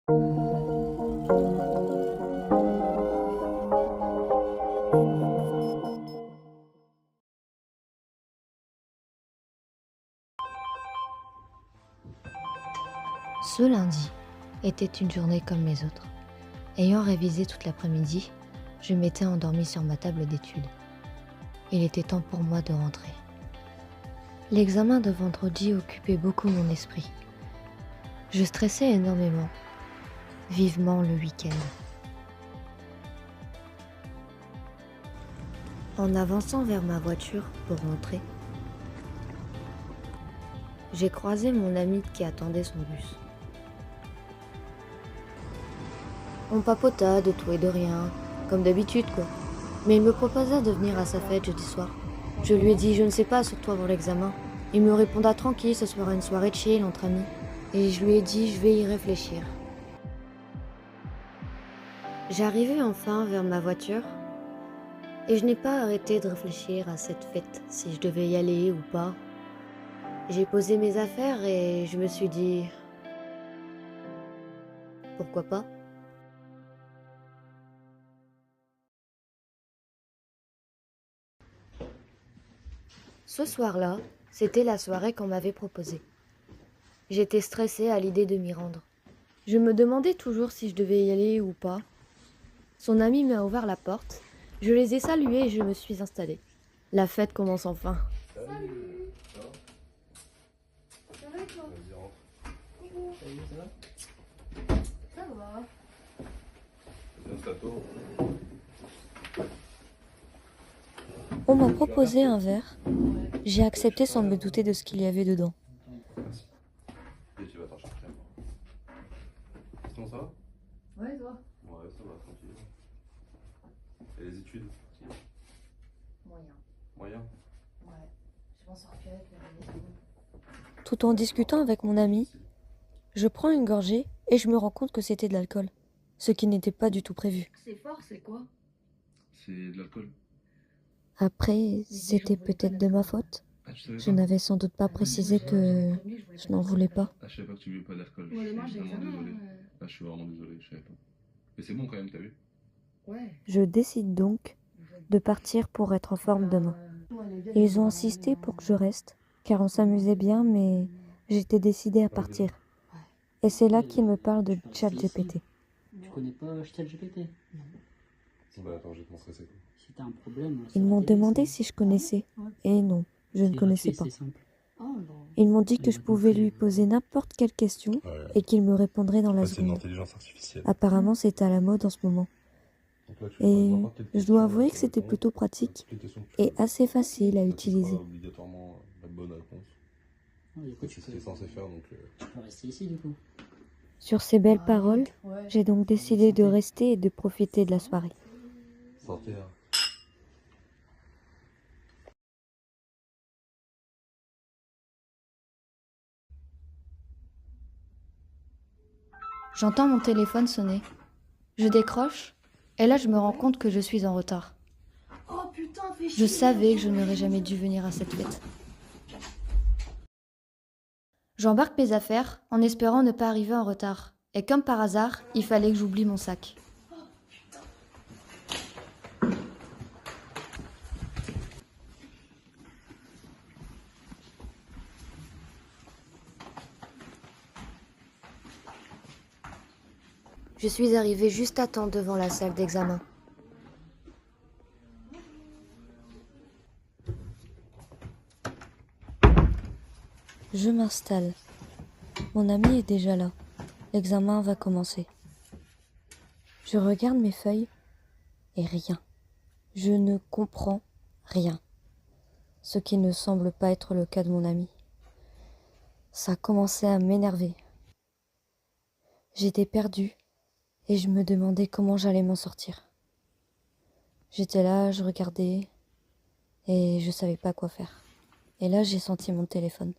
Ce lundi était une journée comme les autres. Ayant révisé toute l'après-midi, je m'étais endormie sur ma table d'études. Il était temps pour moi de rentrer. L'examen de vendredi occupait beaucoup mon esprit. Je stressais énormément, vivement le week-end. En avançant vers ma voiture pour rentrer, j'ai croisé mon ami qui attendait son bus. On papota de tout et de rien, comme d'habitude quoi. Mais il me proposa de venir à sa fête jeudi soir. Je lui ai dit je ne sais pas, surtout avant l'examen. Il me répondra tranquille, ce sera une soirée chill entre amis. Et je lui ai dit je vais y réfléchir. J'arrivais enfin vers ma voiture et je n'ai pas arrêté de réfléchir à cette fête, si je devais y aller ou pas. J'ai posé mes affaires et je me suis dit pourquoi pas. Ce soir-là, c'était la soirée qu'on m'avait proposée. J'étais stressée à l'idée de m'y rendre. Je me demandais toujours si je devais y aller ou pas. Son ami m'a ouvert la porte, je les ai salués et je me suis installée. La fête commence enfin. Salut. Ça va? Ça va et toi? Vas-y, rentre. Coucou. Salut, ça va? Ça va. Viens, Stato. On m'a proposé un verre. J'ai accepté sans me douter de ce qu'il y avait dedans. Merci. Et tu vas t'en chercher un. Sinon, ça va? Ouais, toi? Ouais, ça va, tranquille. Et les études? Moyen. Moyen? Ouais. Je m'en sors plus avec la vie. Tout en discutant avec mon ami, je prends une gorgée et je me rends compte que c'était de l'alcool, ce qui n'était pas du tout prévu. C'est fort, c'est quoi? C'est de l'alcool. Après, c'était peut-être de ma faute. Ah, tu savais Je pas? n'avais sans doute pas précisé que je n'en voulais pas. Ah, je savais pas que tu buvais pas d'alcool. Ouais, Je demain, suis j'ai vraiment examen. désolé. Ah, je suis vraiment désolé, je savais pas. Mais c'est bon quand même, t'as vu? Ouais. Je décide donc de partir pour être en forme demain. Ils ont insisté pour que je reste, car on s'amusait bien, mais j'étais décidée à partir. Et c'est là qu'ils me parlent de ChatGPT. Tu connais pas ChatGPT? Bah attends, je vais te montrer c'est quoi. Si t'as un problème, ça Ils va m'ont t'aider, demandé ça. si je connaissais, Ouais. et non, je ne C'est connaissais gratuit, pas. c'est simple. Oh, bon. Ils m'ont dit que Il je a pouvais compris. lui poser n'importe quelle question Ouais. et qu'il me répondrait dans la Ça, c'est une seconde. intelligence artificielle. Apparemment, c'est à la mode en ce moment. Donc là, tu lui poses Et n'importe quelle je question, dois elle avouer te que c'était répond. plutôt pratique Toutes les questions que tu et veux. assez facile à Ça, c'est utiliser. pas obligatoirement la bonne réponse. Ouais, du coup, C'est ce qu'il est censé faire, donc... tu peux rester ici, du coup. Sur ces belles Ah, paroles, ouais. j'ai donc décidé de rester et de profiter de la soirée. Sortez, hein. J'entends mon téléphone sonner. Je décroche et là je me rends compte que je suis en retard. Oh putain, fais chier. Je savais que je n'aurais jamais dû venir à cette fête. J'embarque mes affaires en espérant ne pas arriver en retard. Et comme par hasard, il fallait que j'oublie mon sac. Je suis arrivée juste à temps devant la salle d'examen. Je m'installe. Mon ami est déjà là. L'examen va commencer. Je regarde mes feuilles et rien. Je ne comprends rien. Ce qui ne semble pas être le cas de mon ami. Ça commençait à m'énerver. J'étais perdue et je me demandais comment j'allais m'en sortir. J'étais là, je regardais et je savais pas quoi faire. Et là, j'ai senti mon téléphone.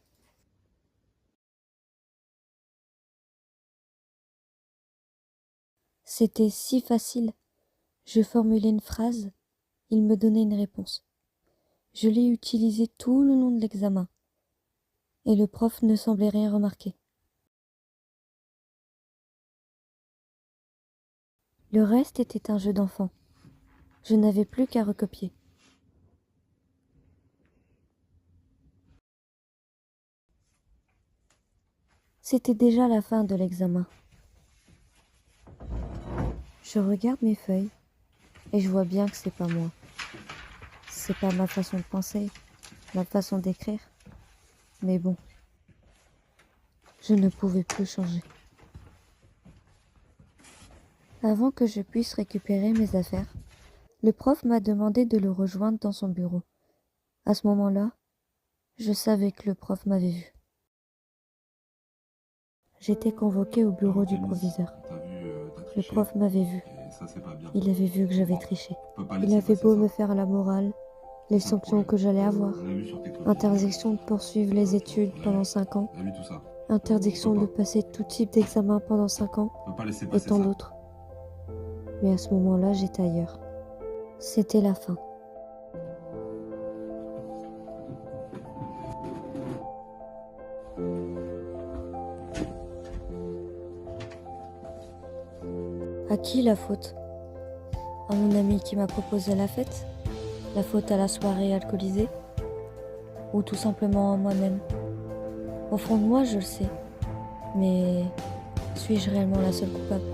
C'était si facile. Je formulais une phrase, il me donnait une réponse. Je l'ai utilisée tout le long de l'examen. Et le prof ne semblait rien remarquer. Le reste était un jeu d'enfant. Je n'avais plus qu'à recopier. C'était déjà la fin de l'examen. Je regarde mes feuilles et je vois bien que c'est pas moi. C'est pas ma façon de penser, ma façon d'écrire. Mais bon, je ne pouvais plus changer. Avant que je puisse récupérer mes affaires, le prof m'a demandé de le rejoindre dans son bureau. À ce moment-là, je savais que le prof m'avait vu. J'étais convoquée au bureau du proviseur. Le prof m'avait vu. Il avait vu que j'avais triché. Il avait beau me faire la morale, les sanctions que j'allais avoir, interdiction de poursuivre les études pendant 5 ans, interdiction de passer tout type d'examen pendant 5 ans, et tant d'autres. Mais à ce moment-là, j'étais ailleurs. C'était la fin. À qui la faute? À mon ami qui m'a proposé la fête? La faute à la soirée alcoolisée? Ou tout simplement à moi-même? Au fond de moi, je le sais. Mais suis-je réellement la seule coupable?